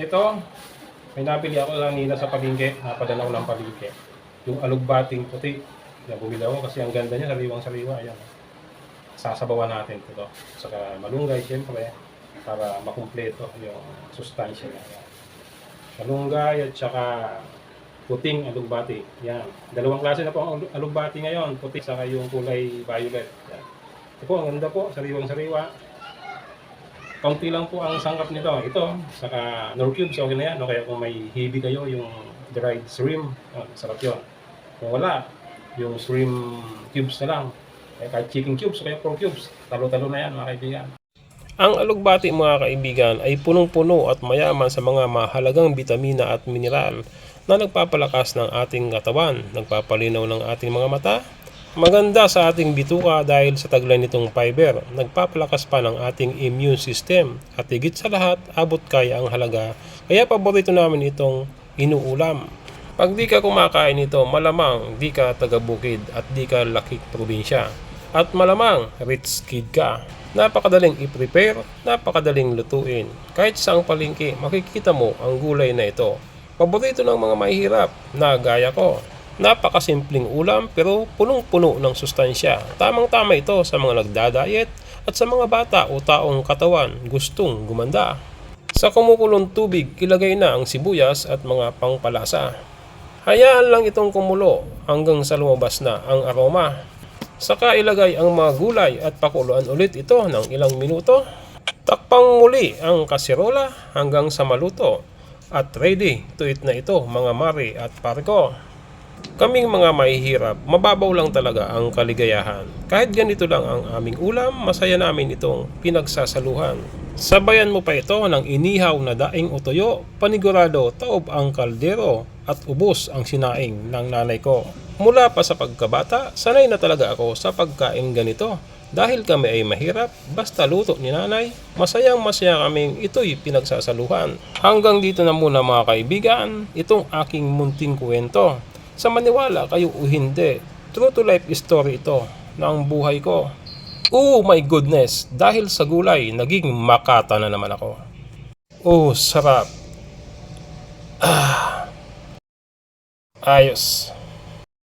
Ito, may nabili ako lang nila sa palengke, napadala ko ng palengke. Yung alugbating puti, na bumili ako kasi ang ganda niya, sariwang-sariwa. Ayan. Sasabawan natin ito. Saka malunggay, siyempre, para makumpleto yung sustansya niya. Ayan. Malunggay at saka puting alugbati. Yan. Dalawang klase na po ang alugbati ngayon. Puti saka yung kulay violet. Yan. Ito po, ang ganda po. Sariwang-sariwa. Kaunti lang po ang sangkap nito. Ito, saka nor cubes, okay na yan. O kaya kung may hibi kayo, yung dried shrimp, sarap yun. Kung wala, yung shrimp cubes na lang. Kahit chicken cubes o kaya pork cubes. Talo-talo na yan mga kaibigan. Ang alugbati mga kaibigan ay punong-puno at mayaman sa mga mahalagang bitamina at mineral na nagpapalakas ng ating katawan, nagpapalinaw ng ating mga mata, maganda sa ating bituka dahil sa taglay nitong fiber, nagpapalakas pa ng ating immune system at higit sa lahat, abot kaya ang halaga, kaya paborito namin itong inuulam. Pag di ka kumakain ito, malamang di ka taga-bukid at di ka lakik probinsya. At malamang rich kid ka. Napakadaling i-prepare, napakadaling lutuin. Kahit sa ang palengke, makikita mo ang gulay na ito. Paborito ng mga mahihirap na gaya ko. Napakasimpleng ulam pero punong-puno ng sustansya. Tamang-tama ito sa mga nagda-diet at sa mga bata o taong katawan gustong gumanda. Sa kumukulong tubig, ilagay na ang sibuyas at mga pangpalasa. Hayaan lang itong kumulo hanggang sa lumabas na ang aroma. Saka ilagay ang mga gulay at pakuluan ulit ito ng ilang minuto. Takpang muli ang kasirola hanggang sa maluto. At ready to eat na ito mga mari at pare ko. Kaming mga mahihirap, mababaw lang talaga ang kaligayahan. Kahit ganito lang ang aming ulam, masaya namin itong pinagsasaluhan. Sabayan mo pa ito ng inihaw na daing o tuyo, panigurado taob ang kaldero at ubos ang sinaing ng nanay ko. Mula pa sa pagkabata, sanay na talaga ako sa pagkain ganito. Dahil kami ay mahirap, basta luto ni nanay, masayang masaya kaming ito'y pinagsasaluhan. Hanggang dito na muna mga kaibigan, itong aking munting kwento. Sa maniwala kayo o hindi, true to life story ito ng buhay ko. Oh my goodness, dahil sa gulay, naging makata na naman ako. Oh, sarap. Ayos.